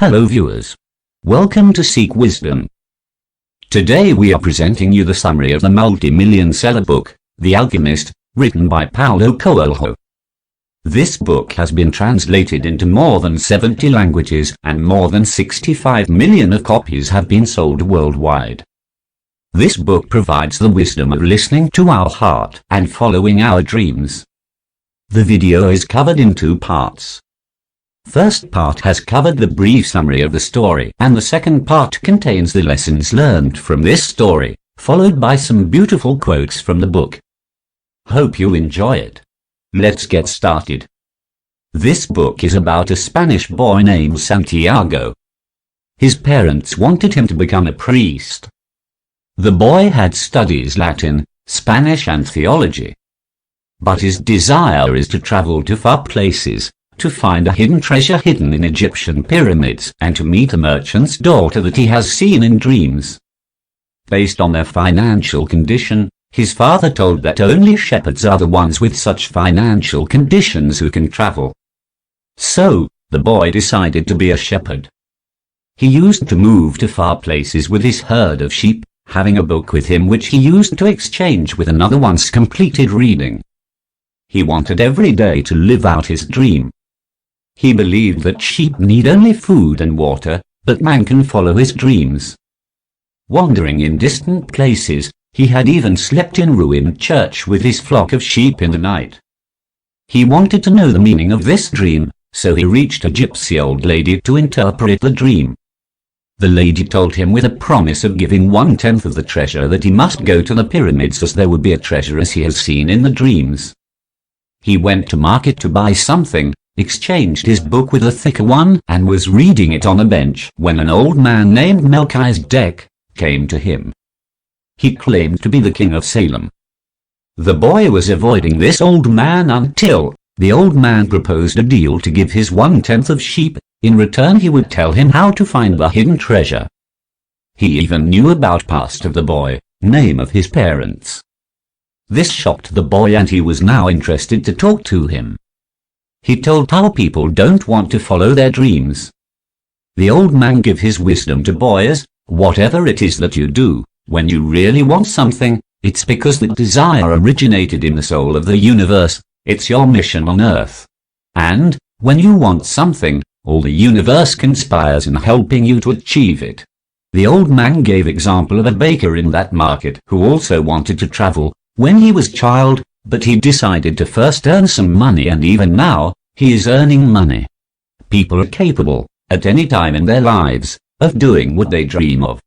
Hello viewers. Welcome to Seek Wisdom. Today we are presenting you the summary of the multi-million seller book, The Alchemist, written by Paulo Coelho. This book has been translated into more than 70 languages and more than 65 million of copies have been sold worldwide. This book provides the wisdom of listening to our heart and following our dreams. The video is covered in two parts. First part has covered the brief summary of the story, and the second part contains the lessons learned from this story, followed by some beautiful quotes from the book. Hope you enjoy it. Let's get started. This book is about a Spanish boy named Santiago. His parents wanted him to become a priest. The boy had studies Latin, Spanish and theology. But his desire is to travel to far places, to find a hidden treasure hidden in Egyptian pyramids, and to meet a merchant's daughter that he has seen in dreams. Based on their financial condition, his father told that only shepherds are the ones with such financial conditions who can travel. So, the boy decided to be a shepherd. He used to move to far places with his herd of sheep, having a book with him which he used to exchange with another once completed reading. He wanted every day to live out his dream. He believed that sheep need only food and water, but man can follow his dreams. Wandering in distant places, he had even slept in ruined church with his flock of sheep in the night. He wanted to know the meaning of this dream, so he reached a gypsy old lady to interpret the dream. The lady told him with a promise of giving 1/10 of the treasure that he must go to the pyramids as there would be a treasure as he has seen in the dreams. He went to market to buy something, exchanged his book with a thicker one, and was reading it on a bench when an old man named Melchizedek came to him. He claimed to be the king of Salem. The boy was avoiding this old man until the old man proposed a deal to give his 1/10 of sheep. In return he would tell him how to find the hidden treasure. He even knew about past of the boy, name of his parents. This shocked the boy and he was now interested to talk to him. He told how people don't want to follow their dreams. The old man gave his wisdom to boys: whatever it is that you do, when you really want something, it's because the desire originated in the soul of the universe, it's your mission on earth. And, when you want something, all the universe conspires in helping you to achieve it. The old man gave example of a baker in that market who also wanted to travel when he was child, but he decided to first earn some money, and even now, he is earning money. People are capable, at any time in their lives, of doing what they dream of.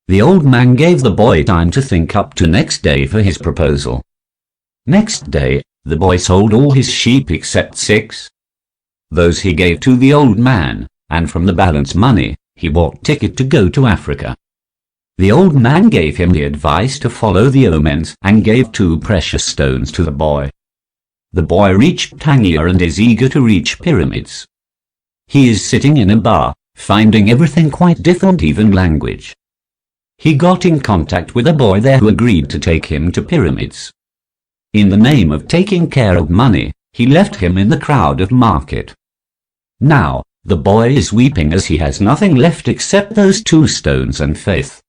The old man gave the boy time to think up to next day for his proposal. Next day, the boy sold all his sheep except 6. Those he gave to the old man, and from the balance money, he bought ticket to go to Africa. The old man gave him the advice to follow the omens and gave 2 precious stones to the boy. The boy reached Tangier and is eager to reach pyramids. He is sitting in a bar, finding everything quite different, even language. He got in contact with a boy there who agreed to take him to pyramids. In the name of taking care of money, he left him in the crowded market. Now, the boy is weeping as he has nothing left except those 2 stones and faith.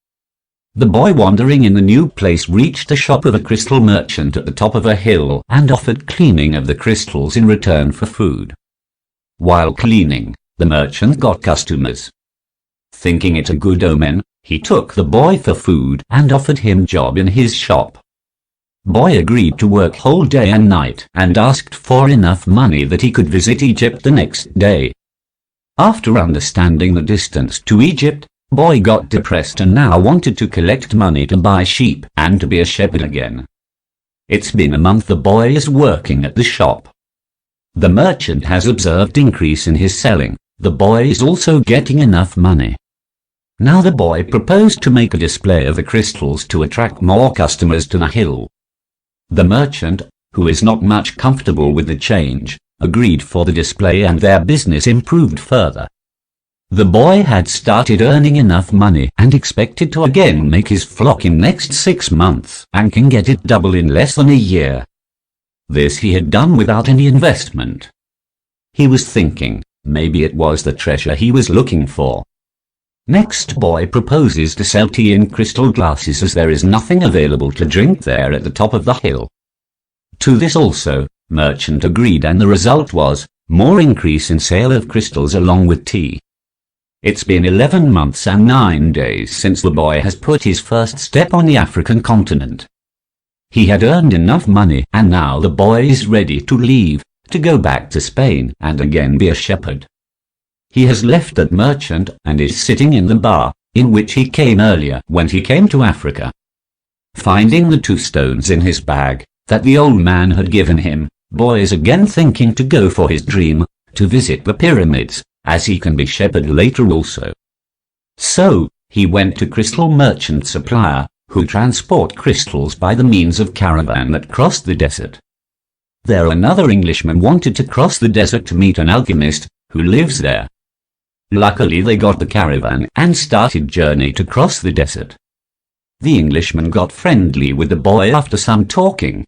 The boy wandering in the new place reached the shop of a crystal merchant at the top of a hill and offered cleaning of the crystals in return for food. While cleaning, the merchant got customers. Thinking it a good omen, he took the boy for food and offered him job in his shop. Boy agreed to work whole day and night and asked for enough money that he could visit Egypt the next day. After understanding the distance to Egypt, boy got depressed and now wanted to collect money to buy sheep and to be a shepherd again. It's been a month the boy is working at the shop. The merchant has observed increase in his selling. The boy is also getting enough money. Now the boy proposed to make a display of the crystals to attract more customers to the hill. The merchant, who is not much comfortable with the change, agreed for the display and their business improved further. The boy had started earning enough money and expected to again make his flock in next 6 months and can get it double in less than a year. This he had done without any investment. He was thinking, maybe it was the treasure he was looking for. Next, boy proposes to sell tea in crystal glasses as there is nothing available to drink there at the top of the hill. To this also, merchant agreed, and the result was more increase in sale of crystals along with tea. It's been 11 months and 9 days since the boy has put his first step on the African continent. He had earned enough money, and now the boy is ready to leave, to go back to Spain and again be a shepherd. He has left that merchant and is sitting in the bar, in which he came earlier when he came to Africa. Finding the 2 stones in his bag that the old man had given him, boy is again thinking to go for his dream, to visit the pyramids, as he can be shepherd later also. So, he went to crystal merchant supplier, who transport crystals by the means of caravan that crossed the desert. There another Englishman wanted to cross the desert to meet an alchemist, who lives there. Luckily they got the caravan and started journey to cross the desert. The Englishman got friendly with the boy after some talking.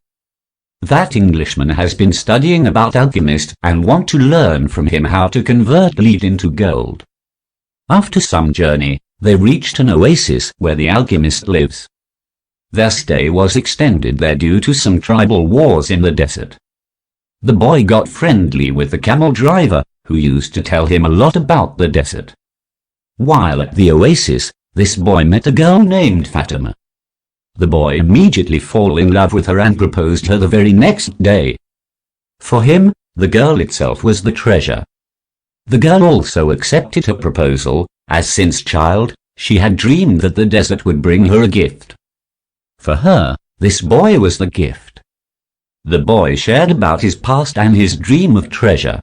That Englishman has been studying about Alchemist and want to learn from him how to convert lead into gold. After some journey, they reached an oasis where the Alchemist lives. Their stay was extended there due to some tribal wars in the desert. The boy got friendly with the camel driver, who used to tell him a lot about the desert. While at the oasis, this boy met a girl named Fatima. The boy immediately fell in love with her and proposed her the very next day. For him, the girl itself was the treasure. The girl also accepted her proposal, as since child, she had dreamed that the desert would bring her a gift. For her, this boy was the gift. The boy shared about his past and his dream of treasure.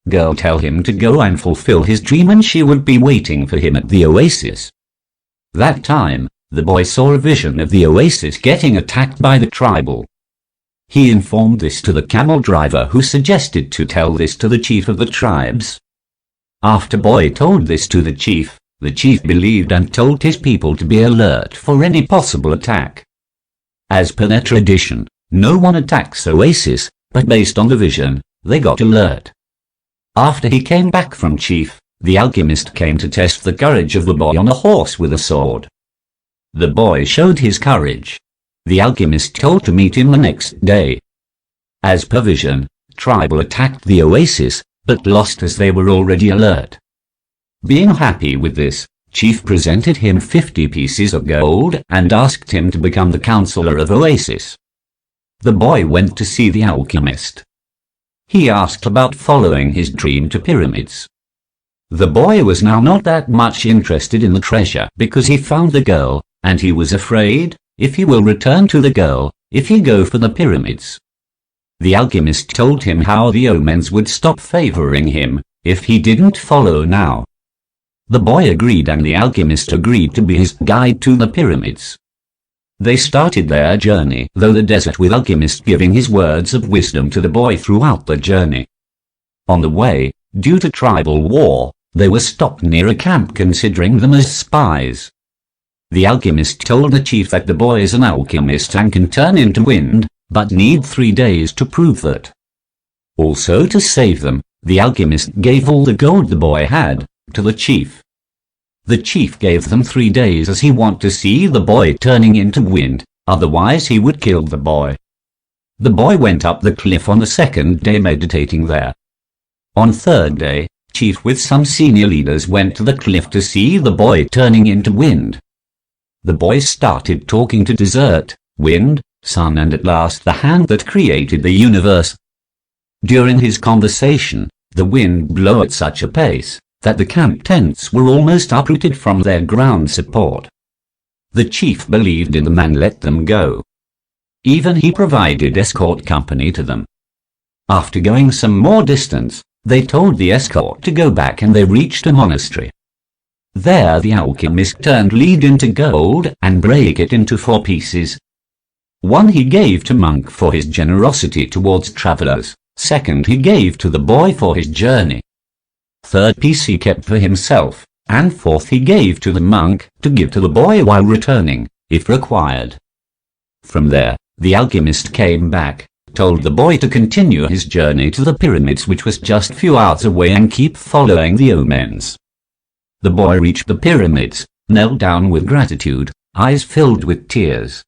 Girl tell him to go and fulfill his dream, and she would be waiting for him at the oasis. That time, the boy saw a vision of the oasis getting attacked by the tribal. He informed this to the camel driver, who suggested to tell this to the chief of the tribes. After boy told this to the chief believed and told his people to be alert for any possible attack. As per their tradition, no one attacks oasis, but based on the vision, they got alert. After he came back from chief, the alchemist came to test the courage of the boy on a horse with a sword. The boy showed his courage. The alchemist told to meet him the next day. As per vision, tribal attacked the oasis, but lost as they were already alert. Being happy with this, chief presented him 50 pieces of gold and asked him to become the counselor of oasis. The boy went to see the alchemist. He asked about following his dream to pyramids. The boy was now not that much interested in the treasure because he found the girl, and he was afraid, if he will return to the girl, if he go for the pyramids. The alchemist told him how the omens would stop favoring him, if he didn't follow now. The boy agreed, and the alchemist agreed to be his guide to the pyramids. They started their journey through the desert, with alchemist giving his words of wisdom to the boy throughout the journey. On the way, due to tribal war, they were stopped near a camp, considering them as spies. The alchemist told the chief that the boy is an alchemist and can turn into wind, but need 3 days to prove that. Also, to save them, the alchemist gave all the gold the boy had to the chief. The chief gave them 3 days as he wanted to see the boy turning into wind, otherwise he would kill the boy. The boy went up the cliff on the 2nd day, meditating there. On 3rd day, chief with some senior leaders went to the cliff to see the boy turning into wind. The boy started talking to desert, wind, sun, and at last the hand that created the universe. During his conversation, the wind blew at such a pace that the camp tents were almost uprooted from their ground support. The chief believed in them and let them go. Even he provided escort company to them. After going some more distance, they told the escort to go back, and they reached a monastery. There the alchemist turned lead into gold and break it into 4 pieces. One he gave to monk for his generosity towards travelers, 2nd he gave to the boy for his journey. 3rd piece he kept for himself, and 4th he gave to the monk to give to the boy while returning, if required. From there, the alchemist came back, told the boy to continue his journey to the pyramids, which was just few hours away, and keep following the omens. The boy reached the pyramids, knelt down with gratitude, eyes filled with tears.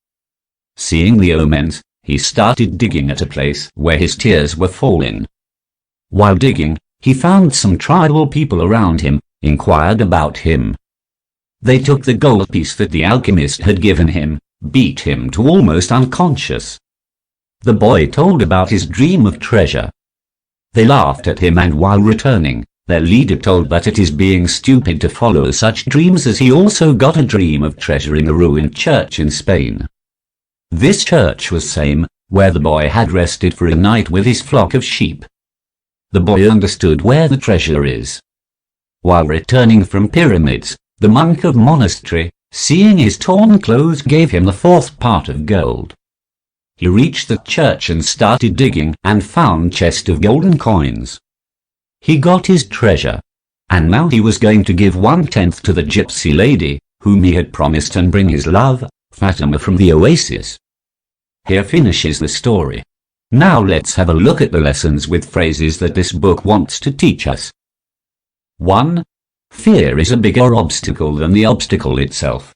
Seeing the omens, he started digging at a place where his tears were falling. While digging, he found some tribal people around him, inquired about him. They took the gold piece that the alchemist had given him, beat him to almost unconscious. The boy told about his dream of treasure. They laughed at him, and while returning, their leader told that it is being stupid to follow such dreams, as he also got a dream of treasure in a ruined church in Spain. This church was same where the boy had rested for a night with his flock of sheep. The boy understood where the treasure is. While returning from pyramids, the monk of monastery, seeing his torn clothes, gave him the fourth part of gold. He reached the church and started digging, and found chest of golden coins. He got his treasure, and now he was going to give 1/10 to the gypsy lady, whom he had promised, and bring his love, Fatima, from the oasis. Here finishes the story. Now let's have a look at the lessons with phrases that this book wants to teach us. 1. Fear is a bigger obstacle than the obstacle itself.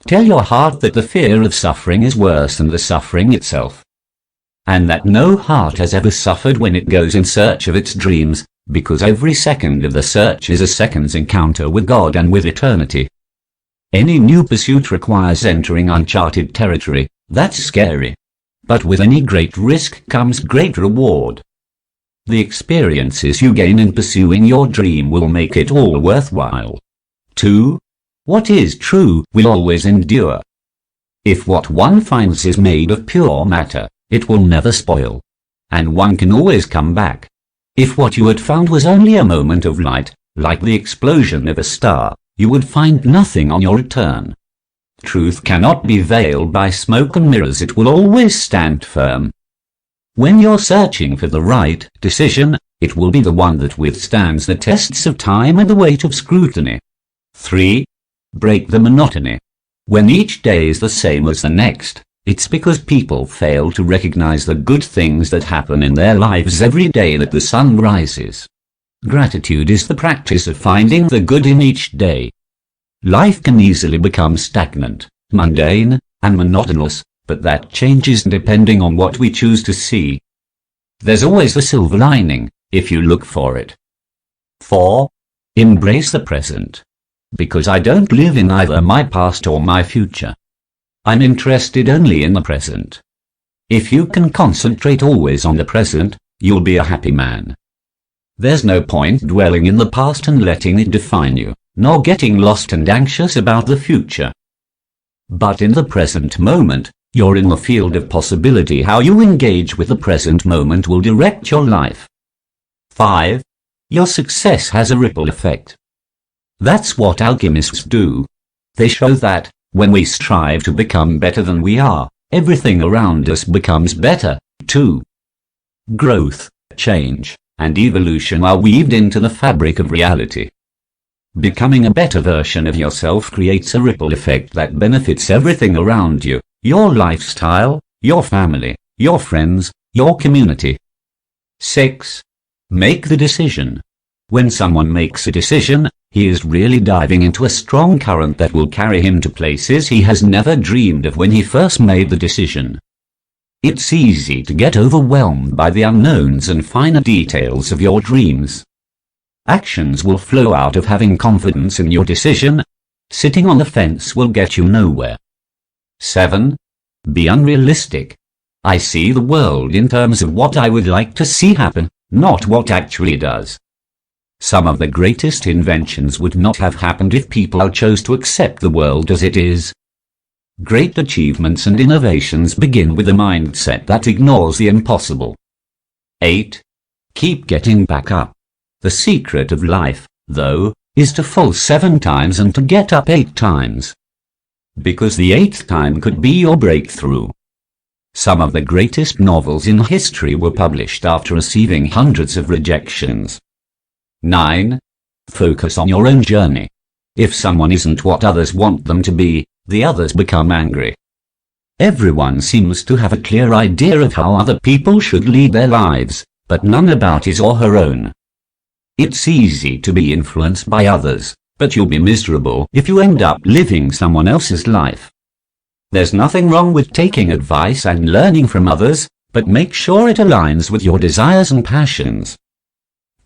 Tell your heart that the fear of suffering is worse than the suffering itself, and that no heart has ever suffered when it goes in search of its dreams, because every second of the search is a second's encounter with God and with eternity. Any new pursuit requires entering uncharted territory. That's scary. But with any great risk comes great reward. The experiences you gain in pursuing your dream will make it all worthwhile. 2. What is true will always endure. If what one finds is made of pure matter, it will never spoil, and one can always come back. If what you had found was only a moment of light, like the explosion of a star, you would find nothing on your return. Truth cannot be veiled by smoke and mirrors, it will always stand firm. When you're searching for the right decision, it will be the one that withstands the tests of time and the weight of scrutiny. 3. Break the monotony. When each day is the same as the next, it's because people fail to recognize the good things that happen in their lives every day that the sun rises. Gratitude is the practice of finding the good in each day. Life can easily become stagnant, mundane, and monotonous, but that changes depending on what we choose to see. There's always a silver lining, if you look for it. 4. Embrace the present. Because I don't live in either my past or my future. I'm interested only in the present. If you can concentrate always on the present, you'll be a happy man. There's no point dwelling in the past and letting it define you, nor getting lost and anxious about the future. But in the present moment, you're in the field of possibility. How you engage with the present moment will direct your life. 5. Your success has a ripple effect. That's what alchemists do. They show that, when we strive to become better than we are, everything around us becomes better, too. Growth, change, and evolution are weaved into the fabric of reality. Becoming a better version of yourself creates a ripple effect that benefits everything around you, your lifestyle, your family, your friends, your community. 6. Make the decision. When someone makes a decision, he is really diving into a strong current that will carry him to places he has never dreamed of when he first made the decision. It's easy to get overwhelmed by the unknowns and finer details of your dreams. Actions will flow out of having confidence in your decision. Sitting on the fence will get you nowhere. 7. Be unrealistic. I see the world in terms of what I would like to see happen, not what actually does. Some of the greatest inventions would not have happened if people chose to accept the world as it is. Great achievements and innovations begin with a mindset that ignores the impossible. 8. Keep getting back up. The secret of life, though, is to fall 7 times and to get up 8 times. Because the 8th time could be your breakthrough. Some of the greatest novels in history were published after receiving hundreds of rejections. 9. Focus on your own journey. If someone isn't what others want them to be, the others become angry. Everyone seems to have a clear idea of how other people should lead their lives, but none about his or her own. It's easy to be influenced by others, but you'll be miserable if you end up living someone else's life. There's nothing wrong with taking advice and learning from others, but make sure it aligns with your desires and passions.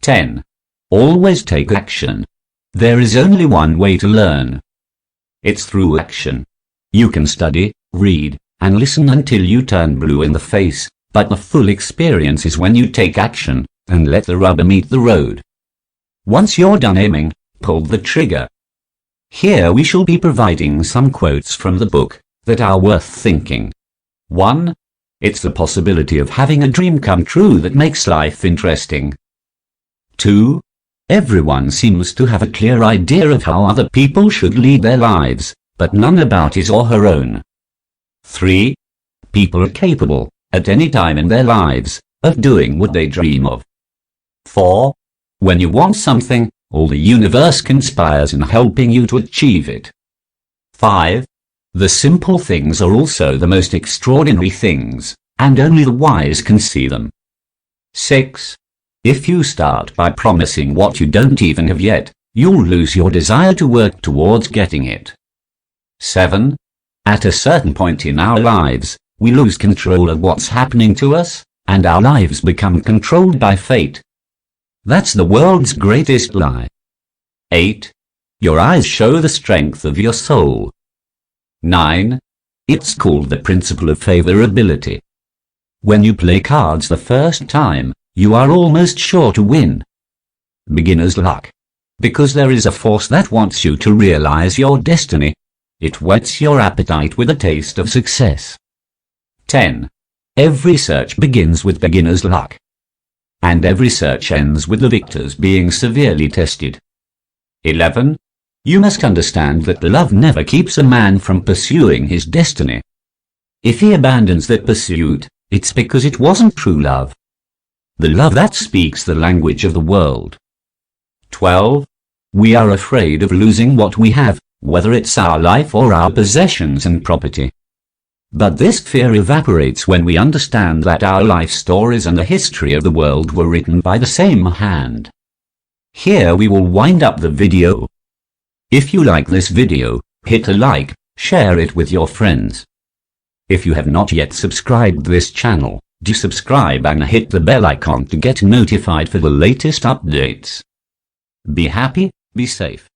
10. Always take action. There is only one way to learn. It's through action. You can study, read, and listen until you turn blue in the face, but the full experience is when you take action, and let the rubber meet the road. Once you're done aiming, pull the trigger. Here we shall be providing some quotes from the book that are worth thinking. 1. It's the possibility of having a dream come true that makes life interesting. 2. Everyone seems to have a clear idea of how other people should lead their lives, but none about his or her own. 3. People are capable, at any time in their lives, of doing what they dream of. 4. When you want something, all the universe conspires in helping you to achieve it. 5. The simple things are also the most extraordinary things, and only the wise can see them. 6. If you start by promising what you don't even have yet, you'll lose your desire to work towards getting it. 7. At a certain point in our lives, we lose control of what's happening to us, and our lives become controlled by fate. That's the world's greatest lie. 8. Your eyes show the strength of your soul. 9. It's called the principle of favorability. When you play cards the first time, you are almost sure to win. Beginner's luck. Because there is a force that wants you to realize your destiny. It whets your appetite with a taste of success. 10. Every search begins with beginner's luck. And every search ends with the victors being severely tested. 11. You must understand that love never keeps a man from pursuing his destiny. If he abandons that pursuit, it's because it wasn't true love. The love that speaks the language of the world. 12. We are afraid of losing what we have, whether it's our life or our possessions and property. But this fear evaporates when we understand that our life stories and the history of the world were written by the same hand. Here we will wind up the video. If you like this video, hit a like, share it with your friends. If you have not yet subscribed to this channel, do subscribe and hit the bell icon to get notified for the latest updates. Be happy, be safe.